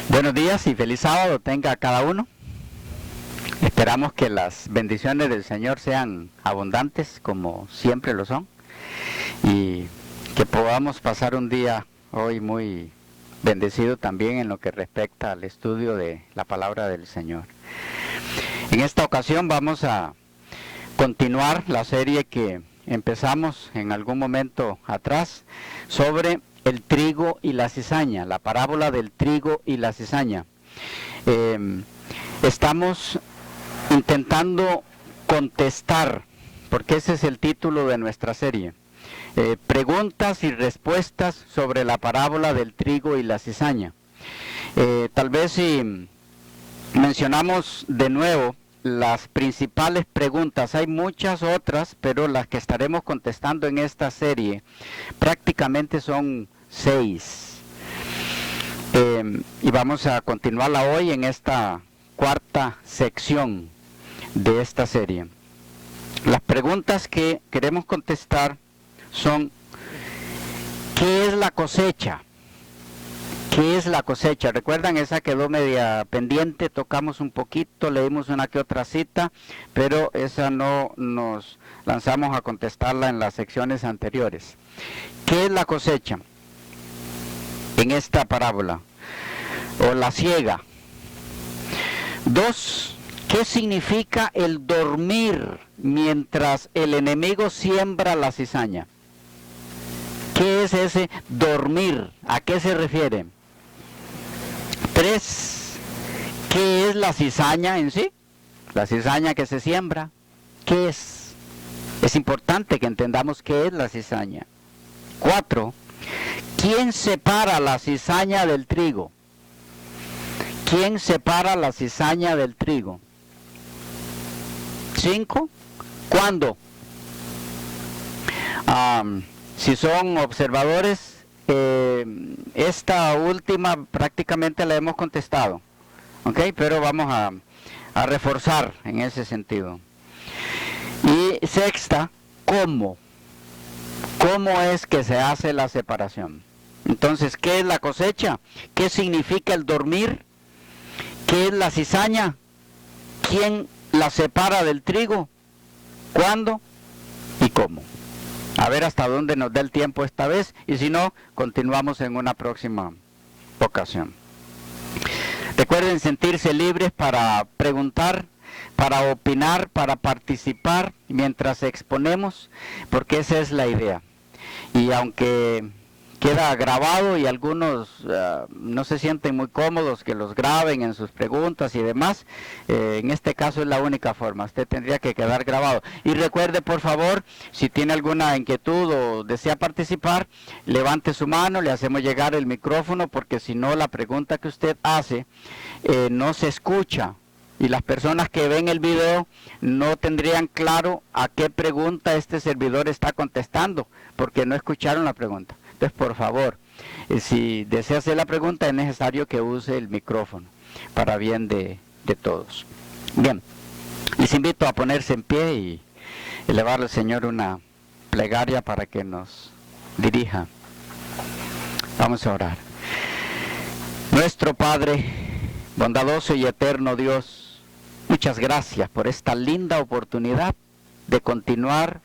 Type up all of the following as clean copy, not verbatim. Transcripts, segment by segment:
Buenos días y feliz sábado tenga cada uno. Esperamos que las bendiciones del Señor sean abundantes como siempre lo son y que podamos pasar un día hoy muy bendecido también en lo que respecta al estudio de la palabra del Señor. En esta ocasión vamos a continuar la serie que empezamos en algún momento atrás sobre el trigo y la cizaña, la parábola del trigo y la cizaña. Estamos intentando contestar, porque ese es el título de nuestra serie, preguntas y respuestas sobre la parábola del trigo y la cizaña. Tal vez si mencionamos de nuevo las principales preguntas, hay muchas otras, pero las que estaremos contestando en esta serie prácticamente son 6. Y vamos a continuarla hoy en esta cuarta sección de esta serie. Las preguntas que queremos contestar son: ¿qué es la cosecha? ¿Qué es la cosecha? ¿Recuerdan? Esa quedó media pendiente, tocamos un poquito, leímos una que otra cita, pero esa no nos lanzamos a contestarla en las secciones anteriores. ¿Qué es la cosecha en esta parábola? O la siega. 2. ¿Qué significa el dormir mientras el enemigo siembra la cizaña? ¿Qué es ese dormir? ¿A qué se refiere? 3. ¿Qué es la cizaña en sí? La cizaña que se siembra. ¿Qué es? Es importante que entendamos qué es la cizaña. 4. ¿Quién separa la cizaña del trigo? ¿Quién separa la cizaña del trigo? 5. ¿Cuándo? Si son observadores, esta última prácticamente la hemos contestado, ¿ok? Pero vamos a reforzar en ese sentido. Y 6, ¿cómo? ¿Cómo es que se hace la separación? Entonces, ¿qué es la cosecha? ¿Qué significa el dormir? ¿Qué es la cizaña? ¿Quién la separa del trigo? ¿Cuándo? ¿Y cómo? A ver hasta dónde nos da el tiempo esta vez, y si no, continuamos en una próxima ocasión. Recuerden sentirse libres para preguntar, para opinar, para participar mientras exponemos, porque esa es la idea. Y aunque queda grabado y algunos no se sienten muy cómodos que los graben en sus preguntas y demás, en este caso es la única forma, usted tendría que quedar grabado. Y recuerde, por favor, si tiene alguna inquietud o desea participar, levante su mano, le hacemos llegar el micrófono, porque si no, la pregunta que usted hace no se escucha. Y las personas que ven el video no tendrían claro a qué pregunta este servidor está contestando, porque no escucharon la pregunta. Entonces, por favor, si desea hacer la pregunta, es necesario que use el micrófono, para bien de todos. Bien, les invito a ponerse en pie y elevar al Señor una plegaria para que nos dirija. Vamos a orar. Nuestro Padre, bondadoso y eterno Dios, muchas gracias por esta linda oportunidad de continuar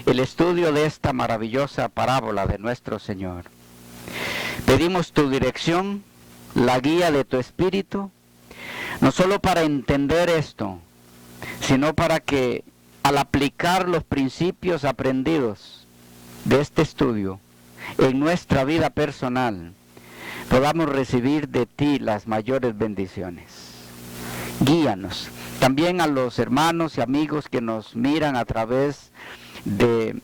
el estudio de esta maravillosa parábola de nuestro Señor. Pedimos tu dirección, la guía de tu Espíritu, no solo para entender esto, sino para que al aplicar los principios aprendidos de este estudio en nuestra vida personal, podamos recibir de ti las mayores bendiciones. Guíanos. También a los hermanos y amigos que nos miran a través de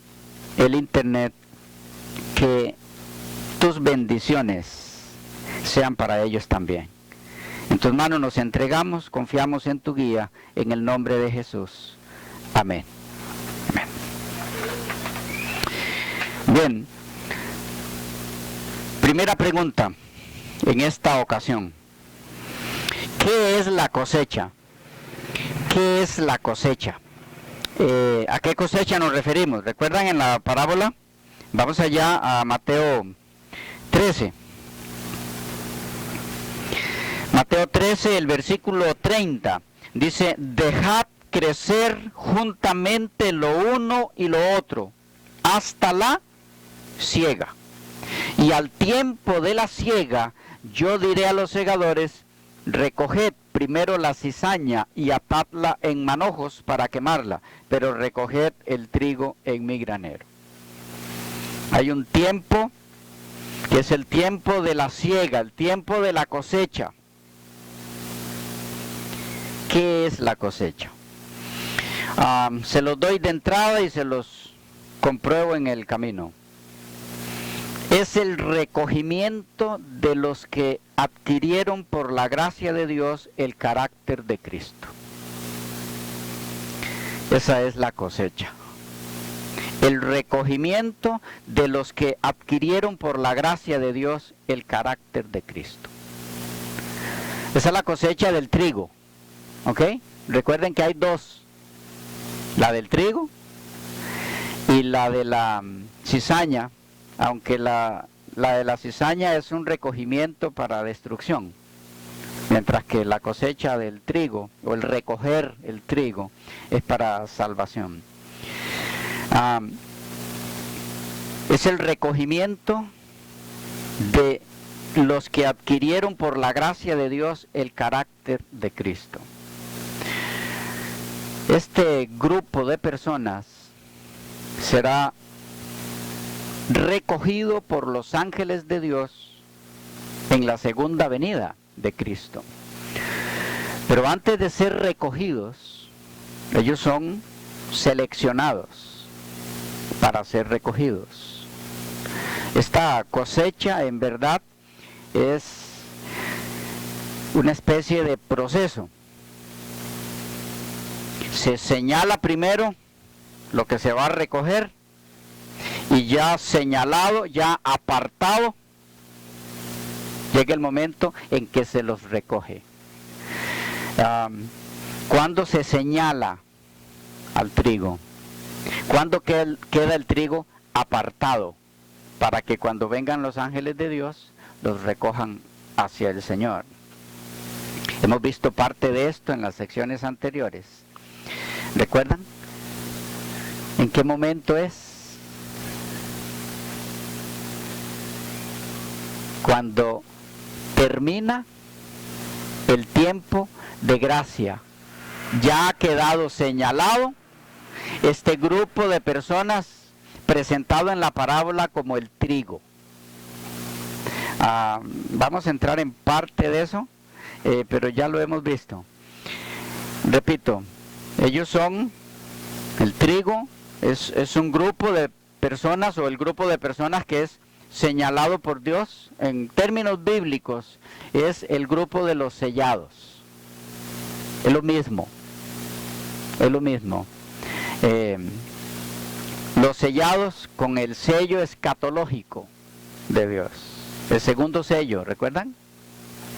el internet, que tus bendiciones sean para ellos también. En tus manos nos entregamos, confiamos en tu guía, en el nombre de Jesús. Amén. Amén. Bien, primera pregunta en esta ocasión: ¿qué es la cosecha? ¿Qué es la cosecha? ¿A qué cosecha nos referimos? ¿Recuerdan en la parábola? Vamos allá a Mateo 13. Mateo 13, el versículo 30, dice, dejad crecer juntamente lo uno y lo otro, hasta la siega. Y al tiempo de la siega, yo diré a los segadores, recoged primero la cizaña y atadla en manojos para quemarla, pero recoged el trigo en mi granero. Hay un tiempo que es el tiempo de la siega, el tiempo de la cosecha. ¿Qué es la cosecha? Se los doy de entrada y se los compruebo en el camino. Es el recogimiento de los que adquirieron por la gracia de Dios el carácter de Cristo. Esa es la cosecha. El recogimiento de los que adquirieron por la gracia de Dios el carácter de Cristo. Esa es la cosecha del trigo. ¿Ok? Recuerden que hay dos. La del trigo y la de la cizaña, aunque la de la cizaña es un recogimiento para destrucción, mientras que la cosecha del trigo, o el recoger el trigo, es para salvación. Es el recogimiento de los que adquirieron por la gracia de Dios el carácter de Cristo. Este grupo de personas será recogido por los ángeles de Dios en la segunda venida de Cristo. Pero antes de ser recogidos, ellos son seleccionados para ser recogidos. Esta cosecha en verdad es una especie de proceso. Se señala primero lo que se va a recoger y ya señalado, ya apartado, llega el momento en que se los recoge. ¿Cuándo se señala al trigo? ¿Cuándo queda el trigo apartado? Para que cuando vengan los ángeles de Dios, los recojan hacia el Señor. Hemos visto parte de esto en las secciones anteriores. ¿Recuerdan? ¿En qué momento es? Cuando termina el tiempo de gracia. Ya ha quedado señalado este grupo de personas presentado en la parábola como el trigo. Vamos a entrar en parte de eso, pero ya lo hemos visto. Repito, ellos son, el trigo es un grupo de personas, o el grupo de personas que es señalado por Dios. En términos bíblicos es el grupo de los sellados. Es lo mismo. Es lo mismo. Los sellados con el sello escatológico de Dios. El segundo sello, ¿recuerdan?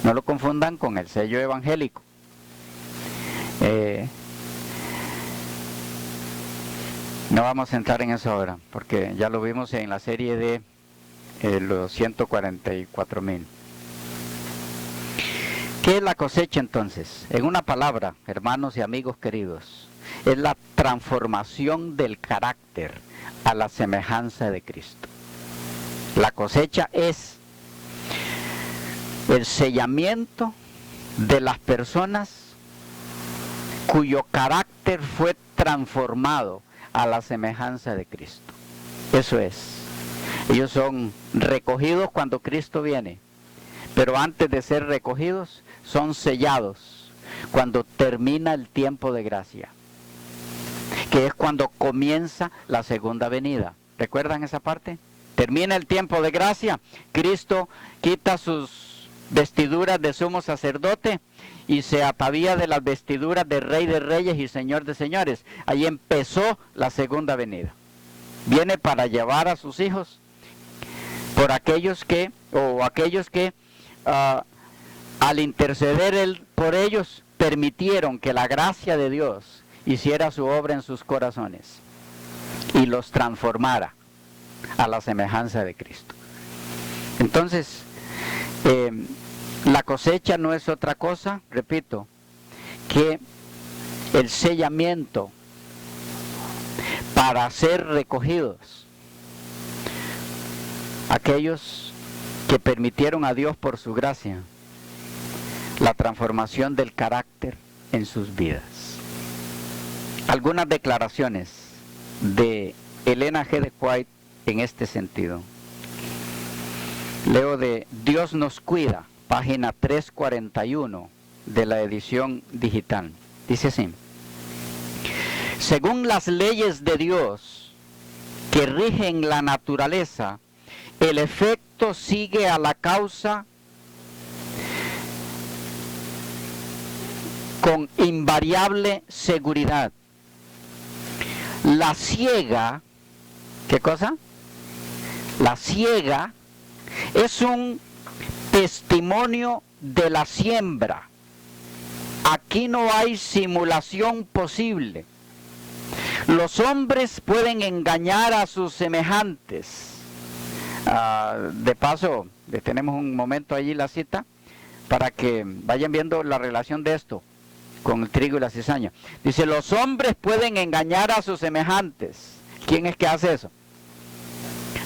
No lo confundan con el sello evangélico. No vamos a entrar en eso ahora, porque ya lo vimos en la serie de los 144,000. ¿Qué es la cosecha entonces? En una palabra, hermanos y amigos queridos, es la transformación del carácter a la semejanza de Cristo. La cosecha es el sellamiento de las personas cuyo carácter fue transformado a la semejanza de Cristo. Eso es. Ellos son recogidos cuando Cristo viene, pero antes de ser recogidos son sellados cuando termina el tiempo de gracia, que es cuando comienza la segunda venida. ¿Recuerdan esa parte? Termina el tiempo de gracia, Cristo quita sus vestiduras de sumo sacerdote y se atavía de las vestiduras de Rey de Reyes y Señor de Señores. Ahí empezó la segunda venida. Viene para llevar a sus hijos por aquellos que al interceder por ellos permitieron que la gracia de Dios hiciera su obra en sus corazones y los transformara a la semejanza de Cristo. Entonces, La cosecha no es otra cosa, repito, que el sellamiento para ser recogidos. Aquellos que permitieron a Dios por su gracia la transformación del carácter en sus vidas. Algunas declaraciones de Elena G. de White en este sentido. Leo de Dios nos cuida, página 341 de la edición digital. Dice así: según las leyes de Dios que rigen la naturaleza, el efecto sigue a la causa con invariable seguridad. La siega, ¿qué cosa? La siega es un testimonio de la siembra. Aquí no hay simulación posible. Los hombres pueden engañar a sus semejantes. De paso, detenemos un momento allí la cita para que vayan viendo la relación de esto con el trigo y la cizaña. Dice, los hombres pueden engañar a sus semejantes. ¿Quién es que hace eso?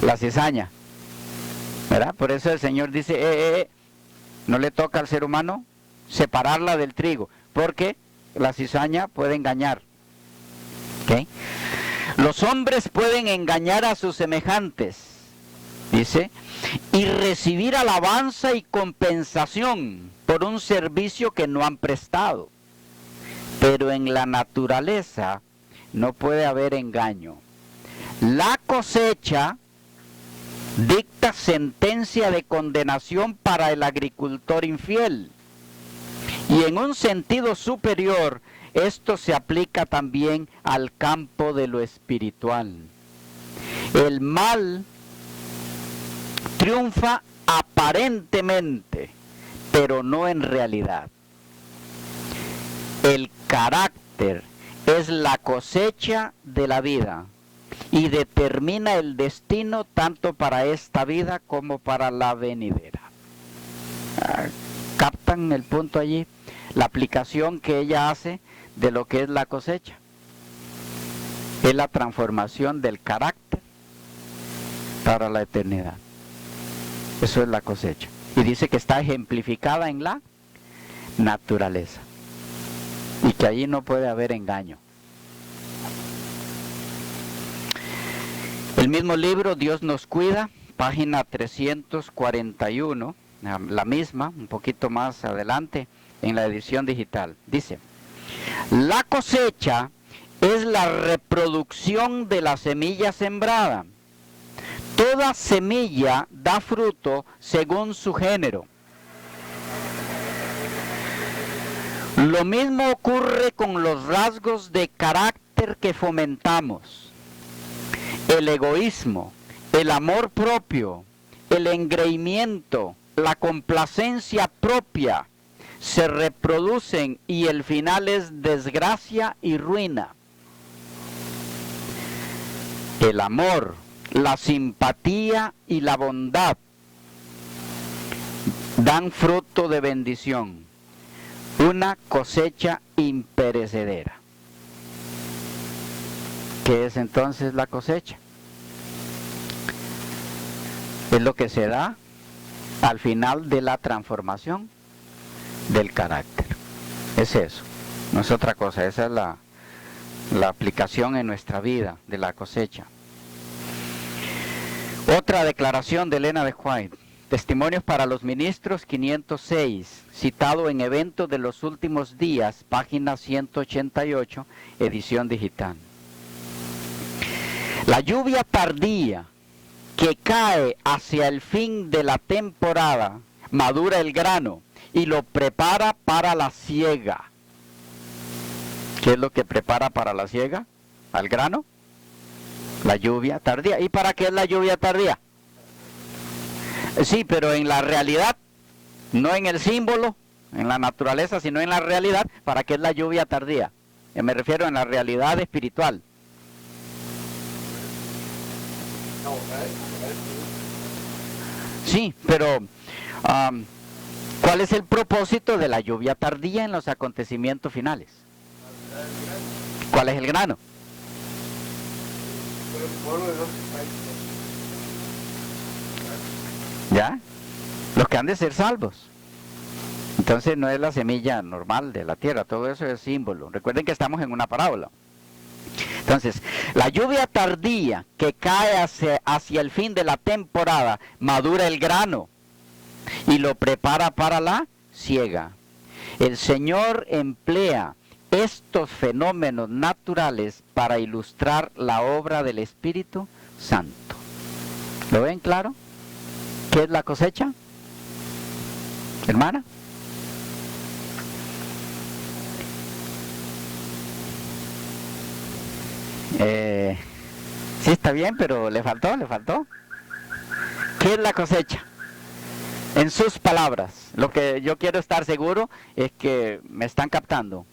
La cizaña, ¿verdad? Por eso el Señor dice, no le toca al ser humano separarla del trigo, porque la cizaña puede engañar. ¿Okay? Los hombres pueden engañar a sus semejantes, dice, y recibir alabanza y compensación por un servicio que no han prestado. Pero en la naturaleza no puede haber engaño. La cosecha dicta sentencia de condenación para el agricultor infiel. Y en un sentido superior, esto se aplica también al campo de lo espiritual. El mal triunfa aparentemente, pero no en realidad. El carácter es la cosecha de la vida y determina el destino tanto para esta vida como para la venidera. ¿Captan el punto allí? La aplicación que ella hace de lo que es la cosecha. Es la transformación del carácter para la eternidad. Eso es la cosecha. Y dice que está ejemplificada en la naturaleza. Y que allí no puede haber engaño. El mismo libro, Dios nos cuida, página 341, la misma, un poquito más adelante, en la edición digital. Dice, la cosecha es la reproducción de la semilla sembrada. Toda semilla da fruto según su género. Lo mismo ocurre con los rasgos de carácter que fomentamos. El egoísmo, el amor propio, el engreimiento, la complacencia propia se reproducen y el final es desgracia y ruina. El amor, la simpatía y la bondad dan fruto de bendición, una cosecha imperecedera. ¿Qué es entonces la cosecha? Es lo que se da al final de la transformación del carácter. Es eso, no es otra cosa. Esa es la aplicación en nuestra vida de la cosecha. Otra declaración de Elena de White, Testimonios para los Ministros 506, citado en Eventos de los Últimos Días, página 188, edición digital. La lluvia tardía que cae hacia el fin de la temporada madura el grano y lo prepara para la siega. ¿Qué es lo que prepara para la siega? ¿Al grano? La lluvia tardía. ¿Y para qué es la lluvia tardía? Sí, pero en la realidad, no en el símbolo, en la naturaleza, sino en la realidad, ¿para qué es la lluvia tardía? Me refiero en la realidad espiritual. Sí, pero ¿Cuál es el propósito de la lluvia tardía en los acontecimientos finales? ¿Cuál es el grano? ¿Ya? Los que han de ser salvos. Entonces no es la semilla normal de la tierra, todo eso es símbolo. Recuerden que estamos en una parábola. Entonces, la lluvia tardía que cae hacia el fin de la temporada madura el grano y lo prepara para la siega. El Señor emplea estos fenómenos naturales para ilustrar la obra del Espíritu Santo. ¿Lo ven claro? ¿Qué es la cosecha? Hermana. Sí, está bien, pero le faltó. ¿Qué es la cosecha? En sus palabras, lo que yo quiero estar seguro es que me están captando.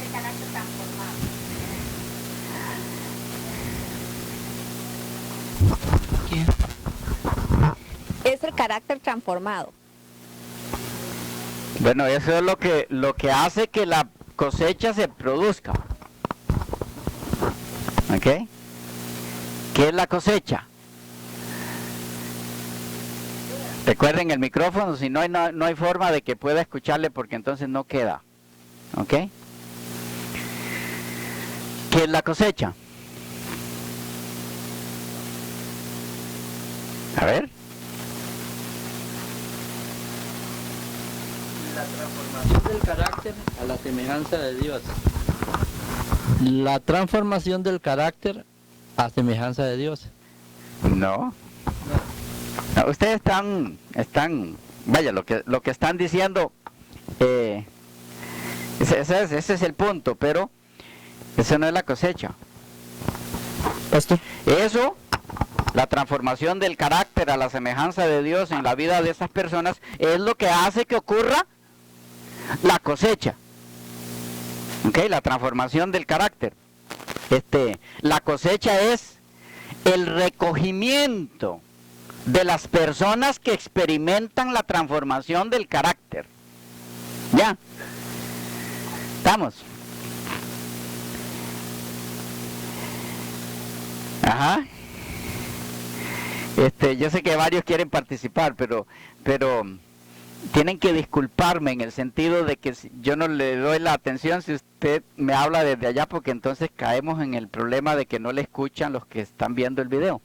El carácter transformado. ¿Qué? Es el carácter transformado. Bueno, eso es lo que hace que la cosecha se produzca. ¿Ok? ¿Qué es la cosecha? Recuerden el micrófono, si no hay forma de que pueda escucharle porque entonces no queda. ¿Ok? ¿Qué es la cosecha? A ver. La transformación del carácter a la semejanza de Dios. La transformación del carácter a semejanza de Dios. No. No, ustedes están, vaya, lo que están diciendo, ese es el punto, pero eso no es la cosecha. Pastor. Eso, la transformación del carácter a la semejanza de Dios en la vida de esas personas, es lo que hace que ocurra la cosecha. ¿Ok? La transformación del carácter. La cosecha es el recogimiento de las personas que experimentan la transformación del carácter. ¿Ya? ¿Estamos? Ajá. Yo sé que varios quieren participar, pero tienen que disculparme en el sentido de que yo no le doy la atención si usted me habla desde allá, porque entonces caemos en el problema de que no le escuchan los que están viendo el video.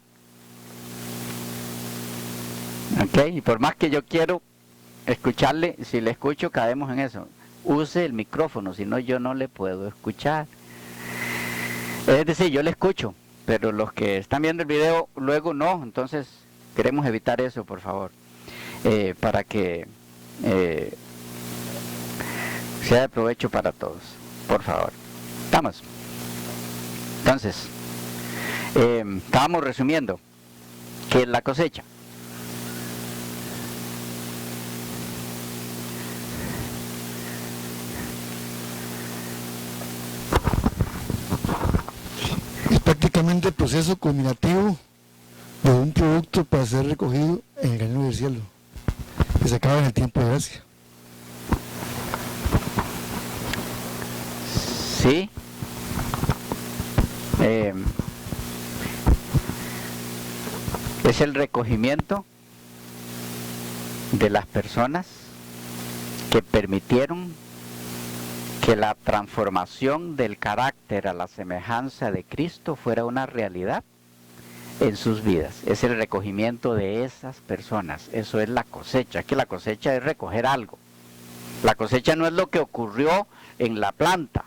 Ok, y por más que yo quiero escucharle, si le escucho caemos en eso. Use el micrófono, si no yo no le puedo escuchar. Es decir, yo le escucho, pero los que están viendo el video luego no, entonces queremos evitar eso, por favor, para que sea de provecho para todos, por favor. ¿Estamos? Entonces, estábamos resumiendo que la cosecha. Es prácticamente el proceso culminativo de un producto para ser recogido en el reino del cielo, que se acaba en el tiempo de gracia. Sí. Es el recogimiento de las personas que permitieron que la transformación del carácter a la semejanza de Cristo fuera una realidad en sus vidas. Es el recogimiento de esas personas. Eso es la cosecha. Es que la cosecha es recoger algo. La cosecha no es lo que ocurrió en la planta.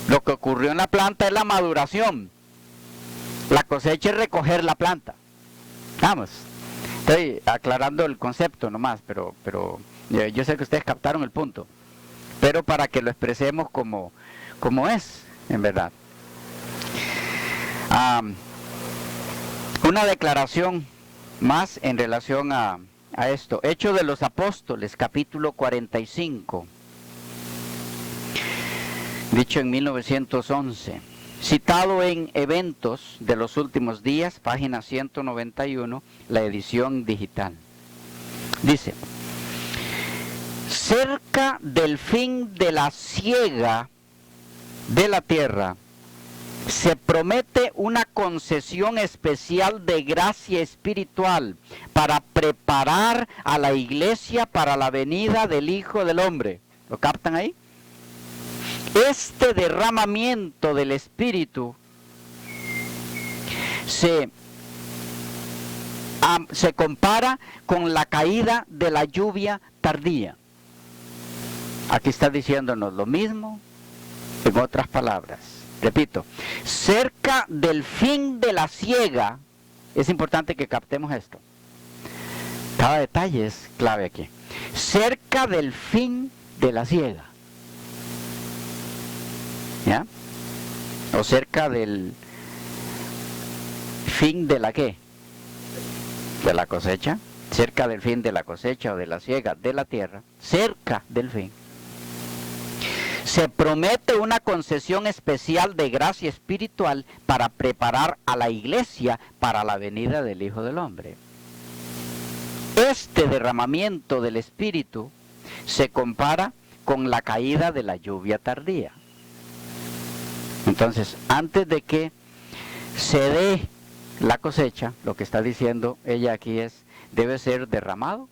Lo que ocurrió en la planta es la maduración. La cosecha es recoger la planta. Vamos. Estoy aclarando el concepto nomás, pero yo sé que ustedes captaron el punto. Pero para que lo expresemos como es, en verdad. Una declaración más en relación a esto. Hechos de los Apóstoles, capítulo 45. Dicho en 1911. citado en Eventos de los Últimos Días, página 191, la edición digital. Dice: cerca del fin de la siega de la tierra, se promete una concesión especial de gracia espiritual para preparar a la iglesia para la venida del Hijo del Hombre. ¿Lo captan ahí? Este derramamiento del Espíritu se compara con la caída de la lluvia tardía. Aquí está diciéndonos lo mismo, en otras palabras. Repito, cerca del fin de la siega, es importante que captemos esto. Cada detalle es clave aquí. Cerca del fin de la siega. ¿Ya? O cerca del fin de la ¿qué? De la cosecha. Cerca del fin de la cosecha o de la siega de la tierra. Cerca del fin. Se promete una concesión especial de gracia espiritual para preparar a la iglesia para la venida del Hijo del Hombre. Este derramamiento del Espíritu se compara con la caída de la lluvia tardía. Entonces, antes de que se dé la cosecha, lo que está diciendo ella aquí es, debe ser derramado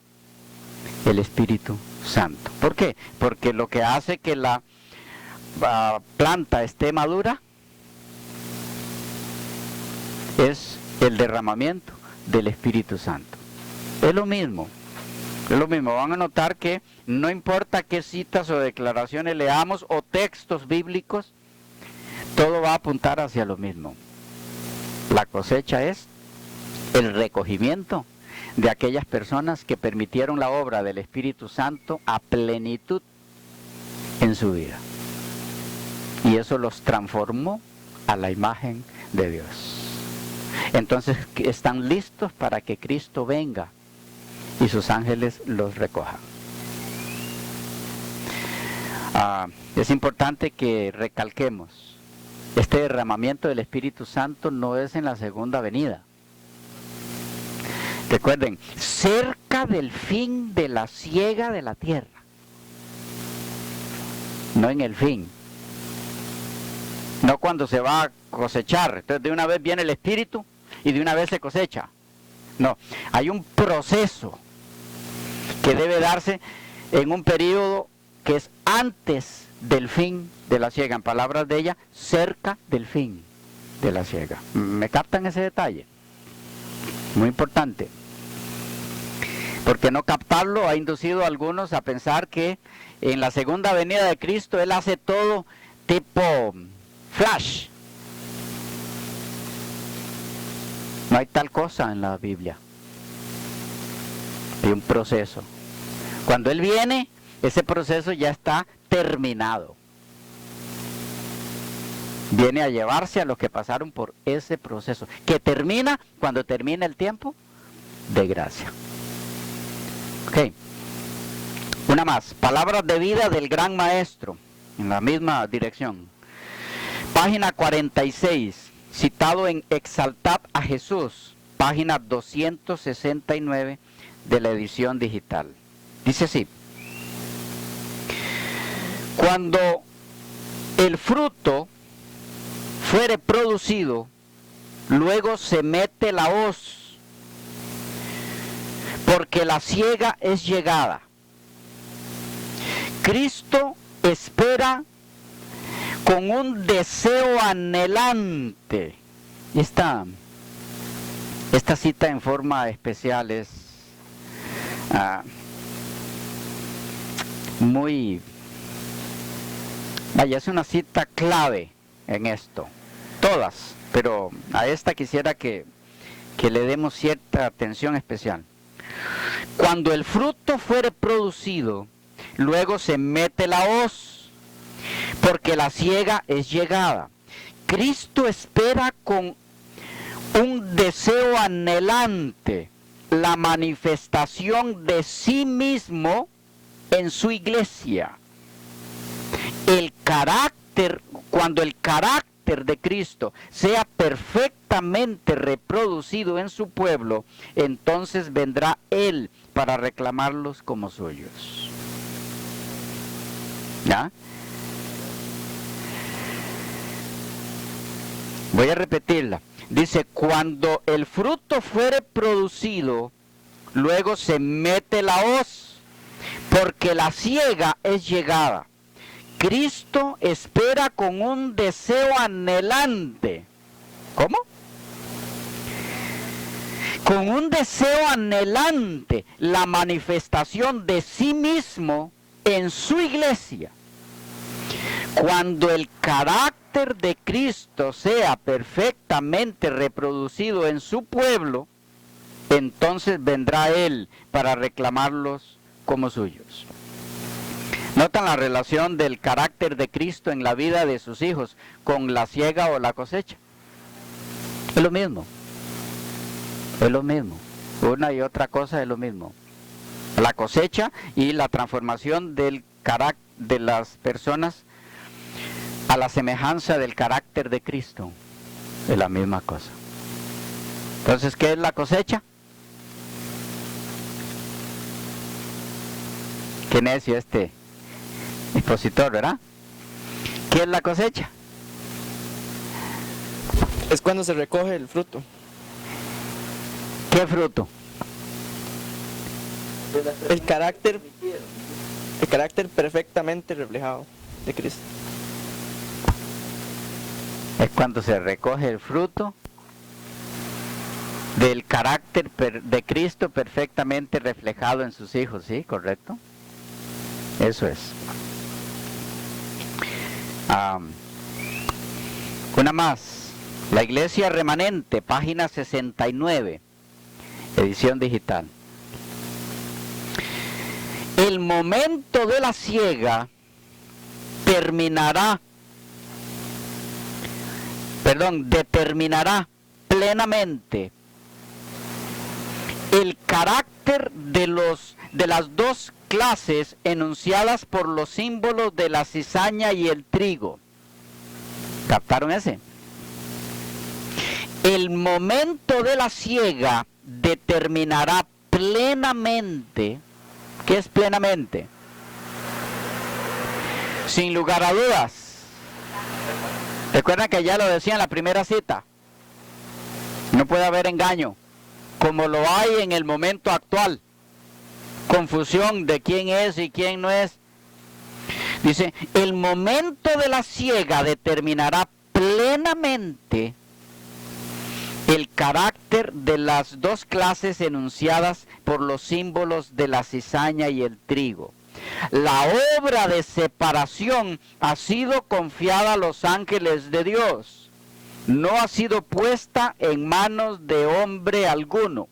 el Espíritu Santo. ¿Por qué? Porque lo que hace que la planta esté madura es el derramamiento del Espíritu Santo. Es lo mismo. Van a notar que no importa qué citas o declaraciones leamos o textos bíblicos, todo va a apuntar hacia lo mismo. La cosecha es el recogimiento de aquellas personas que permitieron la obra del Espíritu Santo a plenitud en su vida. Y eso los transformó a la imagen de Dios. Entonces están listos para que Cristo venga y sus ángeles los recojan. Es importante que recalquemos, este derramamiento del Espíritu Santo no es en la segunda venida. Recuerden, cerca del fin de la siega de la tierra, no en el fin. No cuando se va a cosechar, entonces de una vez viene el Espíritu y de una vez se cosecha. No, hay un proceso que debe darse en un periodo que es antes del fin de la siega. En palabras de ella, cerca del fin de la siega. ¿Me captan ese detalle? Muy importante. Porque no captarlo ha inducido a algunos a pensar que en la segunda venida de Cristo Él hace todo tipo flash. No hay tal cosa en la Biblia. Hay un proceso. Cuando Él viene, ese proceso ya está terminado. Viene a llevarse a los que pasaron por ese proceso, que termina cuando termina el tiempo de gracia. Ok. Una más. Palabras de vida del Gran Maestro, en la misma dirección. Página 46, citado en Exaltad a Jesús, página 269 de la edición digital. Dice así: cuando el fruto fuere producido, luego se mete la hoz, porque la siega es llegada. Cristo espera con un deseo anhelante. Y esta cita en forma especial es es una cita clave en esto. Todas, pero a esta quisiera que le demos cierta atención especial. Cuando el fruto fuere producido, luego se mete la hoz, porque la siega es llegada. Cristo espera con un deseo anhelante la manifestación de sí mismo en su iglesia. Cuando el carácter carácter de Cristo sea perfectamente reproducido en su pueblo, entonces vendrá Él para reclamarlos como suyos. ¿Ya? Voy a repetirla. Dice, cuando el fruto fuere producido, luego se mete la hoz, porque la siega es llegada. Cristo espera con un deseo anhelante. ¿Cómo? Con un deseo anhelante la manifestación de sí mismo en su iglesia. Cuando el carácter de Cristo sea perfectamente reproducido en su pueblo, entonces vendrá Él para reclamarlos como suyos. ¿Notan la relación del carácter de Cristo en la vida de sus hijos con la siega o la cosecha? Es lo mismo. Es lo mismo. Una y otra cosa es lo mismo. La cosecha y la transformación del carácter de las personas a la semejanza del carácter de Cristo es la misma cosa. Entonces, ¿qué es la cosecha? Qué necio este expositor, ¿verdad? ¿Qué es la cosecha? Es cuando se recoge el fruto. ¿Qué fruto? El carácter perfectamente reflejado de Cristo. Es cuando se recoge el fruto del carácter de Cristo perfectamente reflejado en sus hijos, ¿sí? ¿Correcto? Eso es. Una más. La Iglesia Remanente, página 69, edición digital. El momento de la siega determinará plenamente el carácter de las dos clases enunciadas por los símbolos de la cizaña y el trigo. ¿Captaron ese? El momento de la siega determinará plenamente. ¿Qué es plenamente? Sin lugar a dudas. Recuerdan que ya lo decía en la primera cita. No puede haber engaño, como lo hay en el momento actual. Confusión de quién es y quién no es. Dice, el momento de la siega determinará plenamente el carácter de las dos clases enunciadas por los símbolos de la cizaña y el trigo. La obra de separación ha sido confiada a los ángeles de Dios. No ha sido puesta en manos de hombre alguno.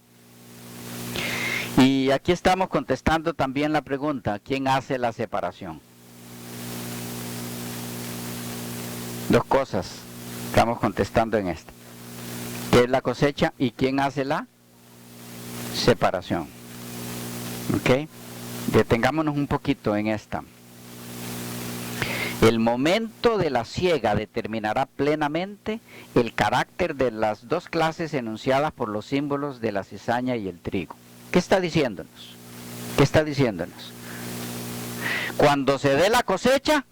Y aquí estamos contestando también la pregunta, ¿quién hace la separación? Dos cosas estamos contestando en esto. ¿Qué es la cosecha y quién hace la separación? ¿Ok? Detengámonos un poquito en esta. El momento de la siega determinará plenamente el carácter de las dos clases enunciadas por los símbolos de la cizaña y el trigo. ¿Qué está diciéndonos? ¿Qué está diciéndonos? Cuando se dé la cosecha,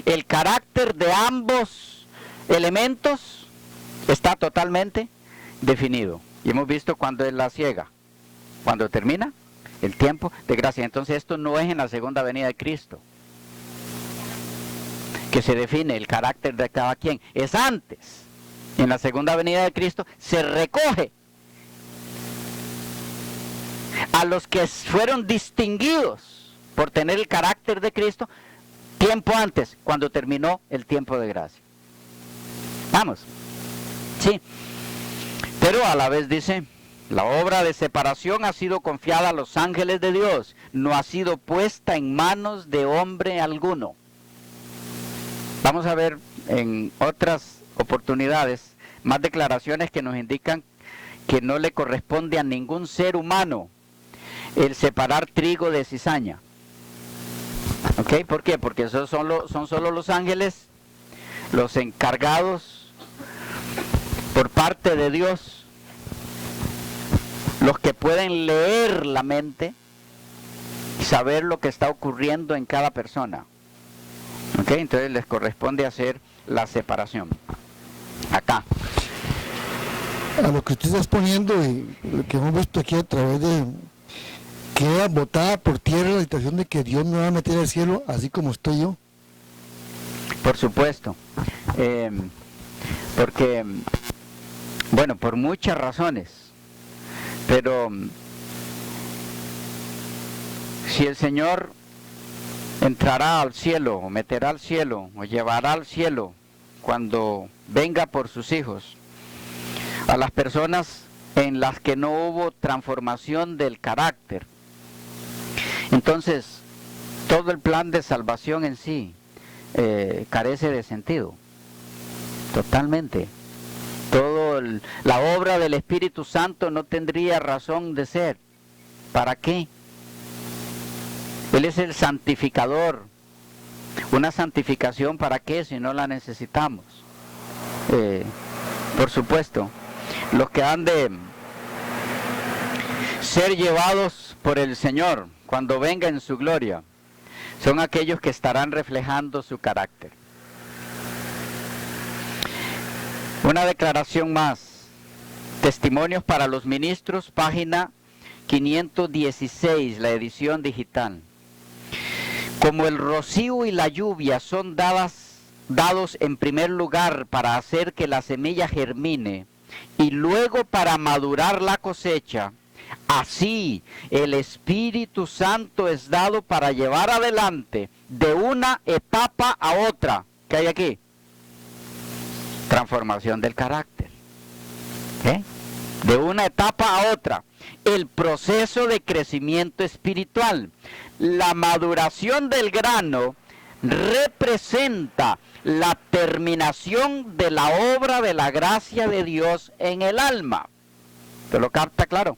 el carácter de ambos elementos está totalmente definido. Y hemos visto cuando es la siega. Cuando termina el tiempo de gracia. Entonces esto no es en la segunda venida de Cristo que se define el carácter de cada quien. Es antes. En la segunda venida de Cristo se recoge a los que fueron distinguidos por tener el carácter de Cristo tiempo antes, cuando terminó el tiempo de gracia. Vamos. Sí. Pero a la vez dice, la obra de separación ha sido confiada a los ángeles de Dios, no ha sido puesta en manos de hombre alguno. Vamos a ver en otras oportunidades más declaraciones que nos indican que no le corresponde a ningún ser humano el separar trigo de cizaña. ¿Ok? ¿Por qué? Porque son solo los ángeles los encargados por parte de Dios, los que pueden leer la mente y saber lo que está ocurriendo en cada persona. ¿Ok? Entonces les corresponde hacer la separación. Acá. A lo que usted está exponiendo y lo que hemos visto aquí a través de... queda botada por tierra la situación de que Dios me va a meter al cielo así como estoy yo. Por supuesto. Porque, bueno, por muchas razones. Pero si el Señor entrará al cielo, o meterá al cielo, o llevará al cielo cuando venga por sus hijos, a las personas en las que no hubo transformación del carácter, entonces todo el plan de salvación en sí carece de sentido, totalmente. La obra del Espíritu Santo no tendría razón de ser. ¿Para qué? Él es el santificador. Una santificación, ¿para qué? Si no la necesitamos. Por supuesto, los que han de ser llevados por el Señor cuando venga en su gloria son aquellos que estarán reflejando su carácter. Una declaración más. Testimonios para los ministros, página 516, la edición digital. Como el rocío y la lluvia son dados en primer lugar para hacer que la semilla germine y luego para madurar la cosecha, así el Espíritu Santo es dado para llevar adelante de una etapa a otra. ¿Qué hay aquí? Transformación del carácter. De una etapa a otra. El proceso de crecimiento espiritual. La maduración del grano representa la terminación de la obra de la gracia de Dios en el alma. ¿Te lo capta claro?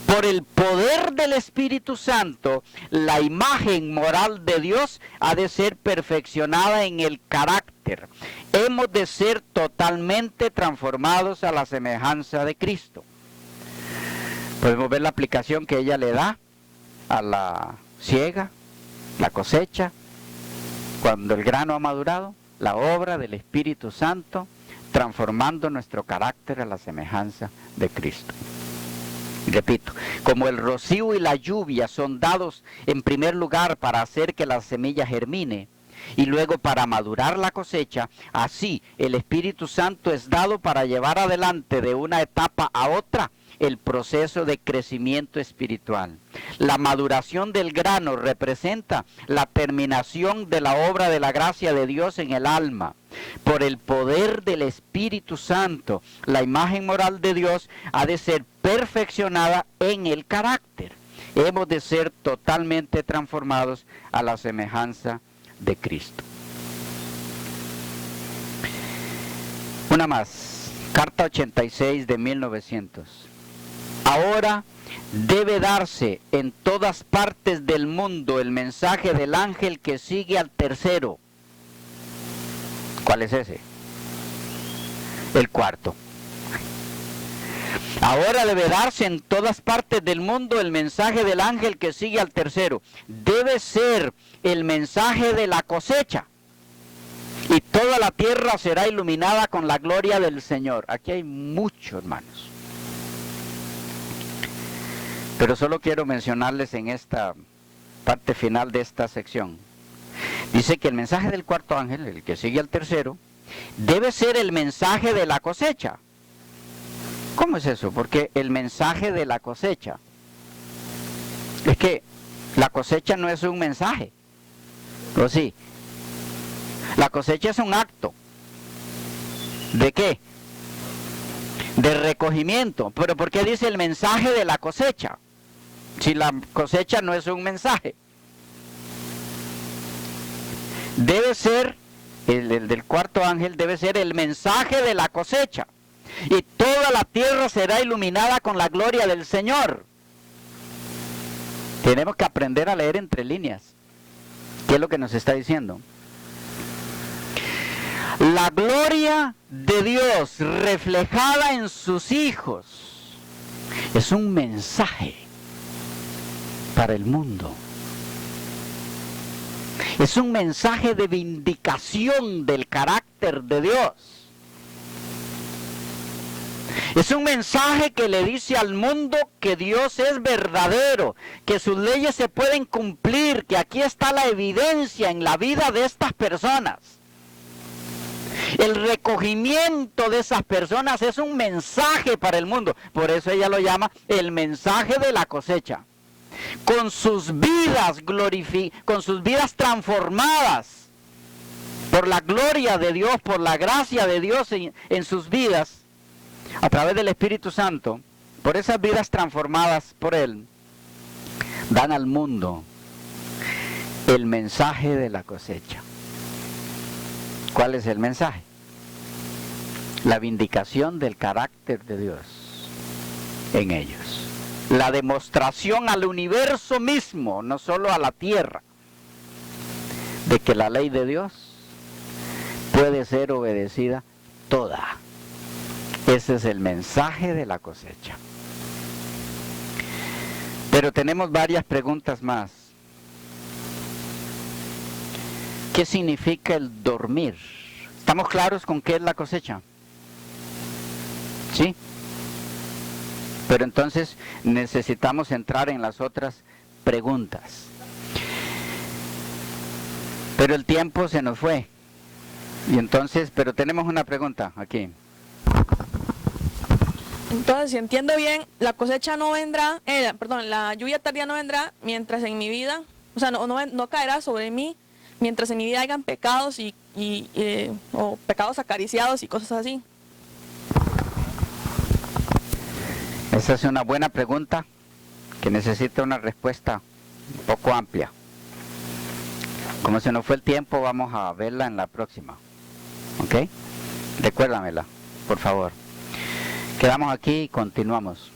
Por el poder del Espíritu Santo, la imagen moral de Dios ha de ser perfeccionada en el carácter. Hemos de ser totalmente transformados a la semejanza de Cristo. Podemos ver la aplicación que ella le da a la siega, la cosecha, cuando el grano ha madurado, la obra del Espíritu Santo transformando nuestro carácter a la semejanza de Cristo. Repito, como el rocío y la lluvia son dados en primer lugar para hacer que la semilla germine y luego para madurar la cosecha, así el Espíritu Santo es dado para llevar adelante de una etapa a otra el proceso de crecimiento espiritual. La maduración del grano representa la terminación de la obra de la gracia de Dios en el alma. Por el poder del Espíritu Santo, la imagen moral de Dios ha de ser perfeccionada en el carácter. Hemos de ser totalmente transformados a la semejanza de Cristo. Una más, carta 86 de 1900. Ahora debe darse en todas partes del mundo el mensaje del ángel que sigue al tercero. ¿Cuál es ese? El cuarto. Ahora debe darse en todas partes del mundo el mensaje del ángel que sigue al tercero. Debe ser el mensaje de la cosecha. Y toda la tierra será iluminada con la gloria del Señor. Aquí hay mucho, hermanos. Pero solo quiero mencionarles en esta parte final de esta sección. Dice que el mensaje del cuarto ángel, el que sigue al tercero, debe ser el mensaje de la cosecha. ¿Cómo es eso? Porque el mensaje de la cosecha es que la cosecha no es un mensaje. ¿O sí? La cosecha es un acto. ¿De qué? De recogimiento. ¿Pero por qué dice el mensaje de la cosecha? Si la cosecha no es un mensaje. Debe ser, el del cuarto ángel debe ser el mensaje de la cosecha. Y toda la tierra será iluminada con la gloria del Señor. Tenemos que aprender a leer entre líneas. ¿Qué es lo que nos está diciendo? La gloria de Dios reflejada en sus hijos es un mensaje para el mundo. Es un mensaje de vindicación del carácter de Dios. Es un mensaje que le dice al mundo que Dios es verdadero, que sus leyes se pueden cumplir, que aquí está la evidencia en la vida de estas personas. El recogimiento de esas personas es un mensaje para el mundo. Por eso ella lo llama el mensaje de la cosecha. Con sus vidas con sus vidas transformadas por la gloria de Dios, por la gracia de Dios en sus vidas, a través del Espíritu Santo, por esas vidas transformadas por Él, dan al mundo el mensaje de la cosecha. ¿Cuál es el mensaje? La vindicación del carácter de Dios en ellos. La demostración al universo mismo, no solo a la tierra, de que la ley de Dios puede ser obedecida toda. Ese es el mensaje de la cosecha. Pero tenemos varias preguntas más. ¿Qué significa el dormir? ¿Estamos claros con qué es la cosecha? ¿Sí? Pero entonces necesitamos entrar en las otras preguntas. Pero el tiempo se nos fue. Y entonces, pero tenemos una pregunta aquí. Entonces, si entiendo bien, la cosecha no vendrá, la lluvia tardía no vendrá mientras en mi vida, o sea, no caerá sobre mí mientras en mi vida hayan pecados o pecados acariciados y cosas así. Esa es una buena pregunta que necesita una respuesta un poco amplia. Como se nos fue el tiempo, vamos a verla en la próxima. ¿Ok? Recuérdamela, por favor. Quedamos aquí y continuamos.